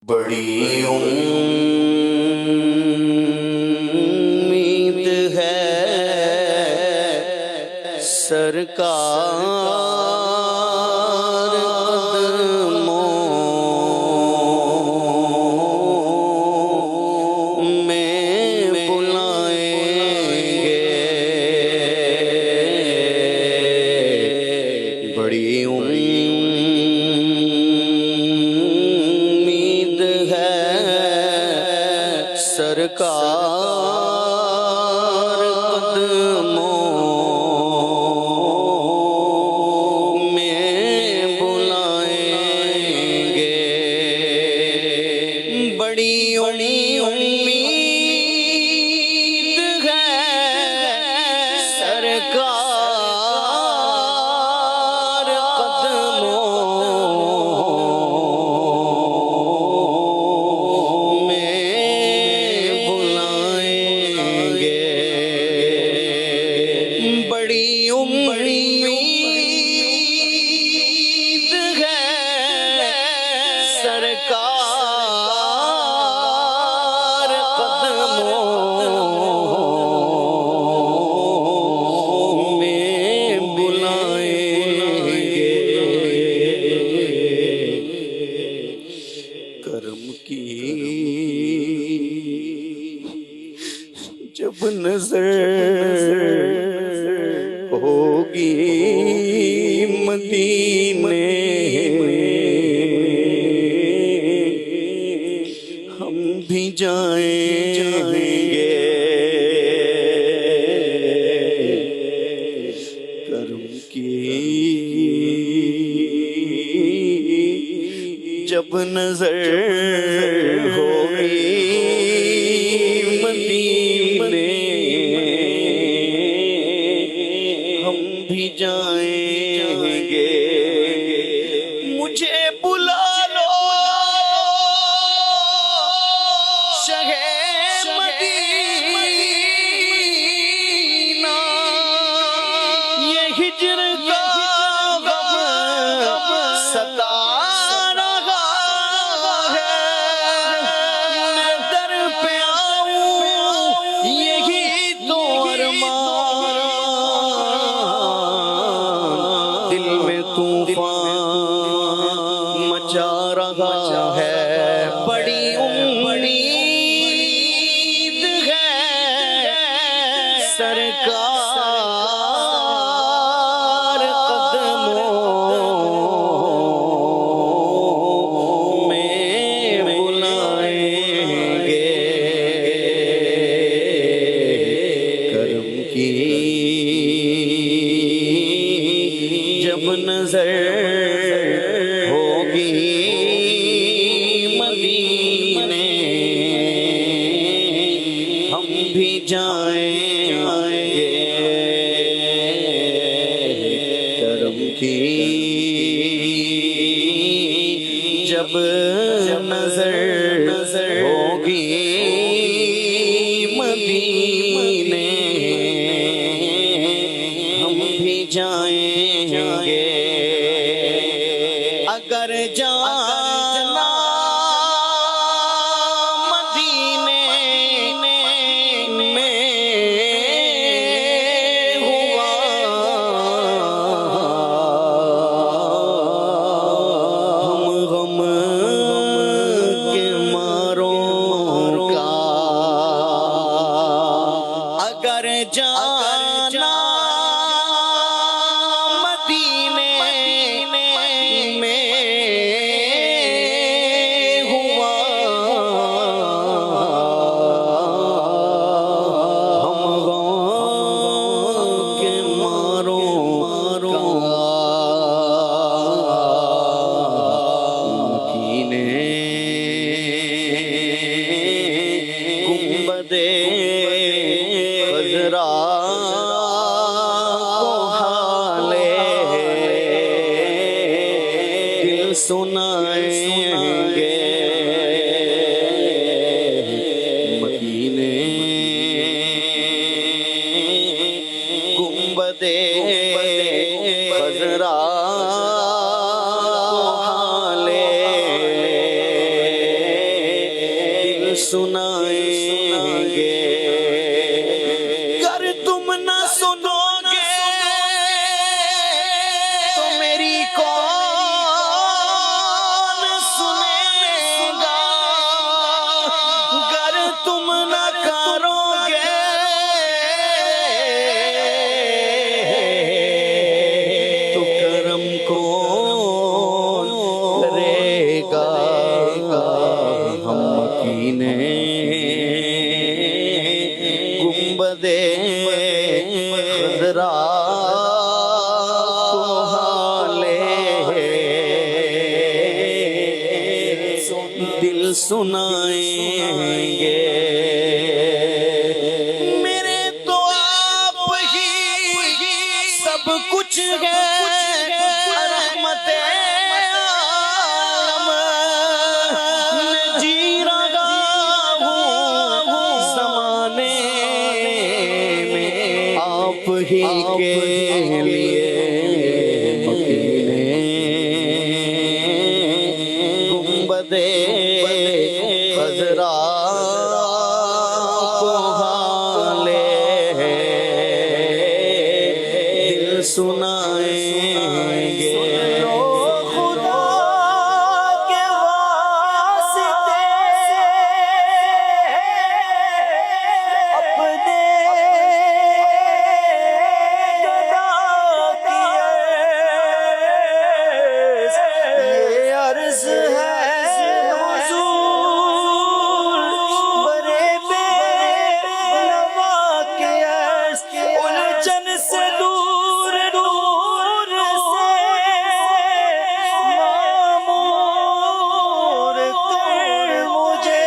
بڑی امید ہے سرکار قدموں میں بلائیں گے۔ بڑی امید ہے سرکار قدموں میں بلائیں گے۔ بڑی امید ہے سرکار قدموں میں بلائیں گے۔ بڑی امید ہے سرکار قدموں میں بلائیں گے۔ کرم کی جب نظر ہوگی مدینے ہم بھی جائیں گے۔ کرم کی جب نظر ہوگی مدینے ہم بھی جائیں گے۔ مجھے بلا لو شہ مدینہ، یہ ہجر کا غم ستا رہا ہے۔ میں در پہ آؤں یہی تو ارمان، دل میں طوفان مچا رہا ہے۔ بڑی امید ہے سرکار قدموں میں بلائیں گے۔ کرم کی جب نظر ہوگی مدینے ہم بھی جائیں گے۔ کرم کی جب نظر ہوگی مدینے ہم بھی جائیں گے۔ اگر جانا مدینے میں ہوا ہم غم کے ماروں کا، اگر جانا مدینے میں ہوا ہم غم کے ماروں کا۔ مدینے گنبد خضرا کو حالے دل سنائیں گے۔ مدینے گنبد خضرا سنائیں گے گر تم نہ سنو گے تو میری کون سنے گا گر تم نہ کرو گے تو کرم کون کرے گا ہم مکینے گنبد خضرا کو حالے دل سنائیں گے میرے تو آپ ہی سب کچھ ہے رحمت عالم میں جی رہا ہوں زمانے میں آپ ہی کے لیے مکینے گنبد خضرا کو حالے دل سنائیں گے خدا کے واسطے اپنے گدا کیے یہ عرض ہے حضور برے بے نوا کے الجھن سے دور دور سے معمور کر مجھے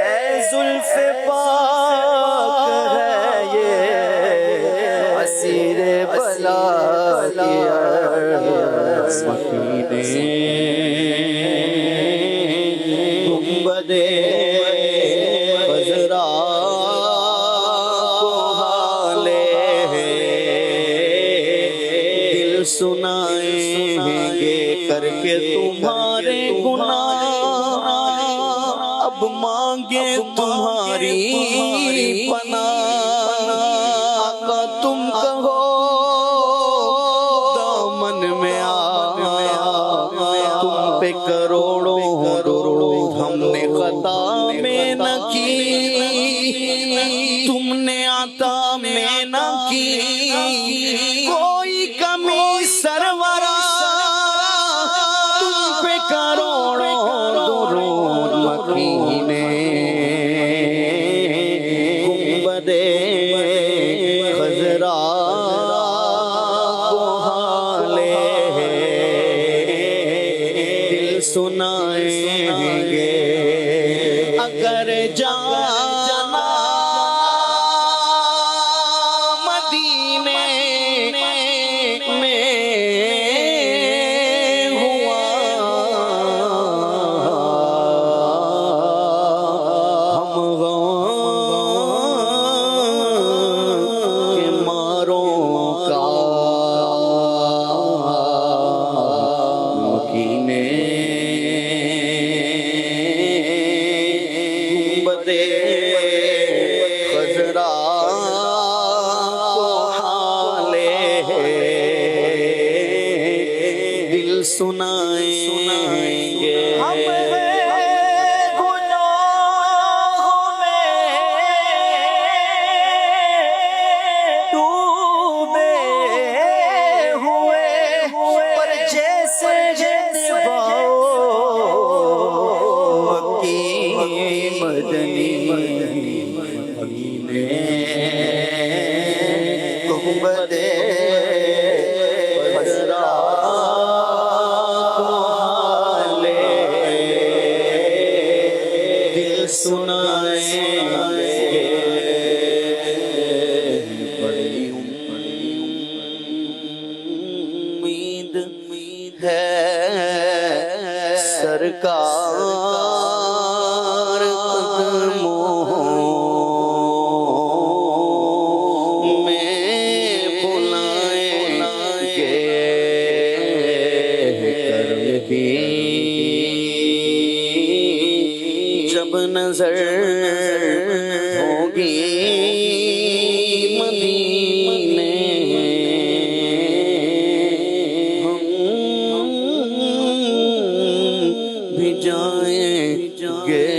اے زلف پاک ہے یہ اسیر بلا مکینے گنبد خضرا کو حالے دل سنائیں گے کر کے تمہارے گناہ اب مانگے تمہاری پناہ آقا تم کہو دامن میں تم پہ کروڑوں درود ہم نے خطا میں نہ کی تم نے عطا میں نہ کی کوئی کمی سرورا تم پہ کروڑوں درود مکینے گنبد خضرا کو حالے دل سنائیں گے اگر جانا مدینے میں ہوا ہم غم کے ماروں کا مکینے گنبد خضرا کو حالے دل سنائیں گے ہم گناہوں میں ڈوبے ہوئے پر جیسے نبھاؤ مکی مدنی مدینے گنبد خضرا کو حالے دل سنائیں گے بڑی امید ہے سرکار قدموں میں بلائیں گے کرم کی جب نظر ہوگی مدینے ہم بھی جائیں گے